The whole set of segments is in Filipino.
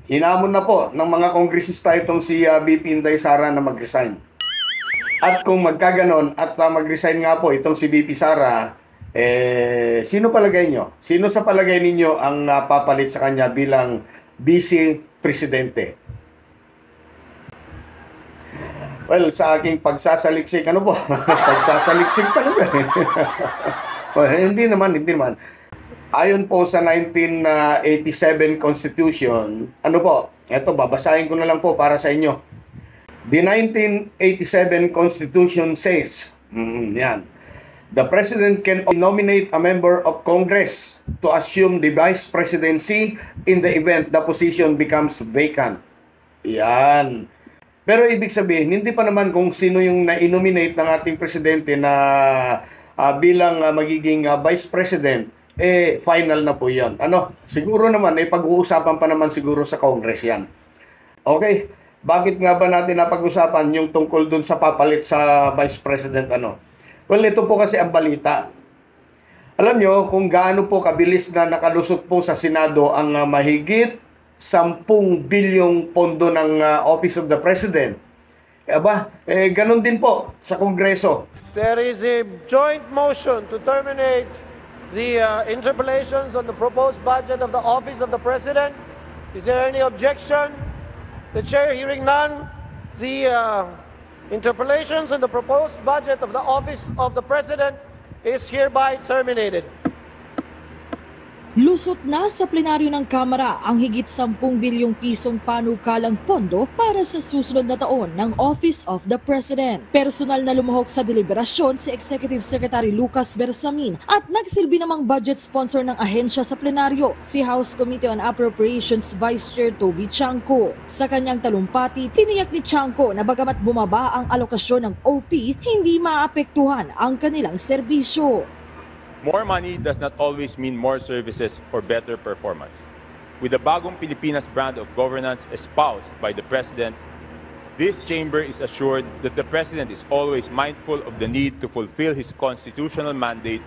Hinamon na po ng mga kongresista itong si VP Inday Sara na mag-resign. At kung magkaganon at mag-resign nga po itong si VP Sara, sino palagay nyo? Sino sa palagay ninyo ang papalit sa kanya bilang Vice Presidente? Well, sa aking pagsasaliksik, ano po? Pagsasaliksik talaga. Hindi naman. Ayon po sa 1987 Constitution, ano po? Ito, babasahin ko na lang po para sa inyo. The 1987 Constitution says, the President can nominate a member of Congress to assume the Vice Presidency in the event the position becomes vacant. Yan. Pero ibig sabihin, hindi pa naman kung sino yung na-nominate ng ating Presidente na bilang magiging Vice President, final na po yan. Siguro naman, pag-uusapan pa naman siguro sa Congress yan. Okay, bakit nga ba natin napag-usapan yung tungkol dun sa papalit sa Vice President? Well, ito po kasi ang balita. Alam nyo kung gaano po kabilis na nakalusot po sa Senado ang mahigit 10 bilyong pondo ng Office of the President. Ganun din po sa Kongreso. There is a joint motion to terminate the interpellations on the proposed budget of the Office of the President. Is there any objection? The Chair, hearing none, the interpellations on the proposed budget of the Office of the President is hereby terminated. Lusot na sa plenaryo ng Kamara ang higit 10 bilyong pisong panukalang pondo para sa susunod na taon ng Office of the President. Personal na lumuhok sa deliberasyon si Executive Secretary Lucas Bersamin at nagsilbi namang budget sponsor ng ahensya sa plenaryo, si House Committee on Appropriations Vice Chair Toby Chanco. Sa kanyang talumpati, tiniyak ni Chanco na bagamat bumaba ang alokasyon ng OP, hindi maapektuhan ang kanilang serbisyo. More money does not always mean more services or better performance. With the Bagong Pilipinas brand of governance espoused by the President, this chamber is assured that the President is always mindful of the need to fulfill his constitutional mandate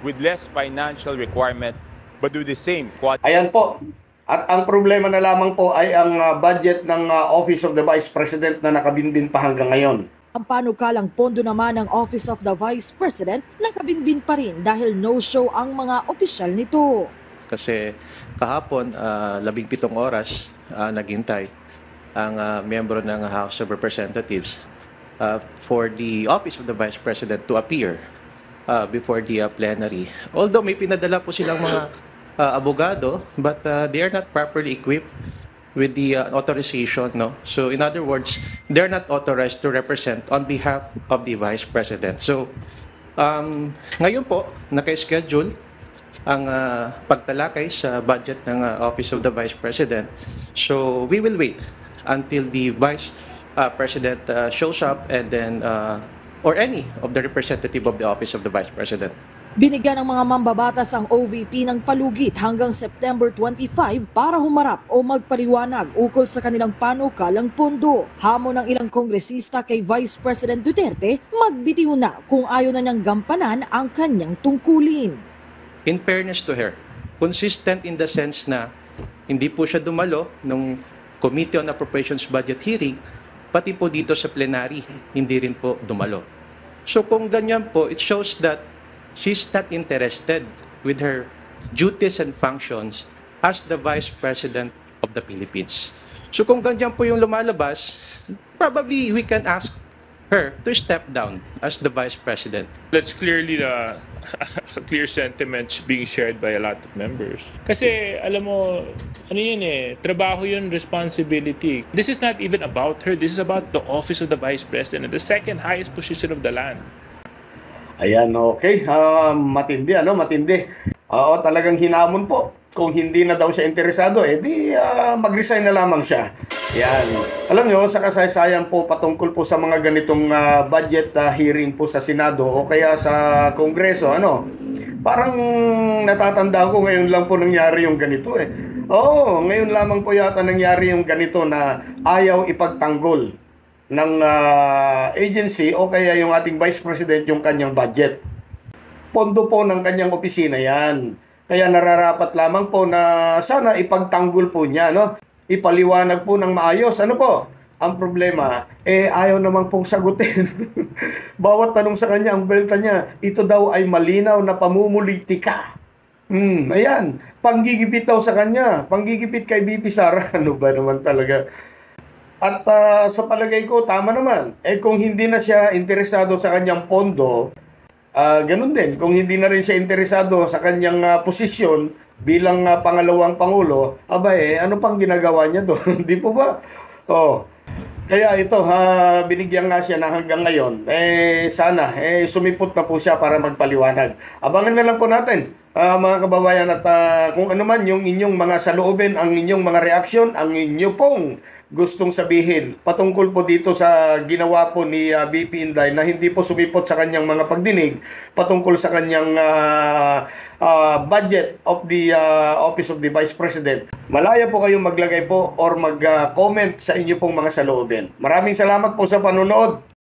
with less financial requirement but with the same quality. Ayan po. At ang problema na lamang po ay ang budget ng Office of the Vice President na nakabinbin pa hanggang ngayon. Ang panukalang pondo naman ng Office of the Vice President nakabinbin pa rin dahil no-show ang mga opisyal nito. Kasi kahapon, 17 oras naghintay ang miyembro ng House of Representatives for the Office of the Vice President to appear before the plenary. Although may pinadala po silang mga abogado, but they are not properly equipped with the authorization, no? So in other words, they're not authorized to represent on behalf of the Vice President. So ngayon po, naka-schedule ang pagtalakay sa budget ng Office of the Vice President. So we will wait until the Vice President shows up and then or any of the representative of the Office of the Vice President. Binigyan ng mga mambabatas ang OVP ng palugit hanggang September 25 para humarap o magpaliwanag ukol sa kanilang panukalang pondo. Hamon ng ilang kongresista kay Vice President Duterte, magbitiw na kung ayaw na niyang gampanan ang kanyang tungkulin. In fairness to her, consistent in the sense na hindi po siya dumalo nung Committee on Appropriations Budget hearing, pati po dito sa plenary, hindi rin po dumalo. So kung ganyan po, it shows that she's not interested with her duties and functions as the Vice President of the Philippines. So kung ganyan po yung lumalabas, probably we can ask her to step down as the Vice President. That's clearly a clear sentiments being shared by a lot of members. Kasi alam mo, trabaho yun, responsibility. This is not even about her, this is about the Office of the Vice President, the second highest position of the land. Ayan, okay. Matindi, matindi. Oo, talagang hinamon po. Kung hindi na daw siya interesado, mag-resign na lamang siya. Yan. Alam nyo, sa kasaysayan po, patungkol po sa mga ganitong budget hearing po sa Senado o kaya sa Kongreso, parang natatandaan ko ngayon lang po nangyari yung ganito Oo, ngayon lamang po yata nangyari yung ganito na ayaw ipagtanggol ng agency o kaya yung ating Vice President yung kanyang budget. Pondo po ng kanyang opisina yan. Kaya nararapat lamang po na sana ipagtanggol po niya, ipaliwanag po ng maayos. Ano po? Ang problema, ayaw naman pong sagutin. Bawat tanong sa kanya, ang belta niya, ito daw ay malinaw na pamumulitika. Ayan, panggigipit daw sa kanya, panggigipit kay BP Sara. Ano ba naman talaga? At sa palagay ko, tama naman. Kung hindi na siya interesado sa kanyang pondo, ganun din. Kung hindi na rin siya interesado sa kanyang posisyon bilang pangalawang pangulo, ano pang ginagawa niya doon? Hindi po ba? Kaya ito, binigyan nga siya na hanggang ngayon. Sana, sumipot na po siya para magpaliwanag. Abangan na lang po natin, mga kababayan, at kung ano man yung inyong mga saloobin, ang inyong mga reaksyon, ang inyo pong gustong sabihin patungkol po dito sa ginawa po ni BP Inday na hindi po sumipot sa kanyang mga pagdinig patungkol sa kanyang budget of the Office of the Vice President. Malaya po kayong maglagay po or mag-comment sa inyo pong mga saloobin. Maraming salamat po sa panonood.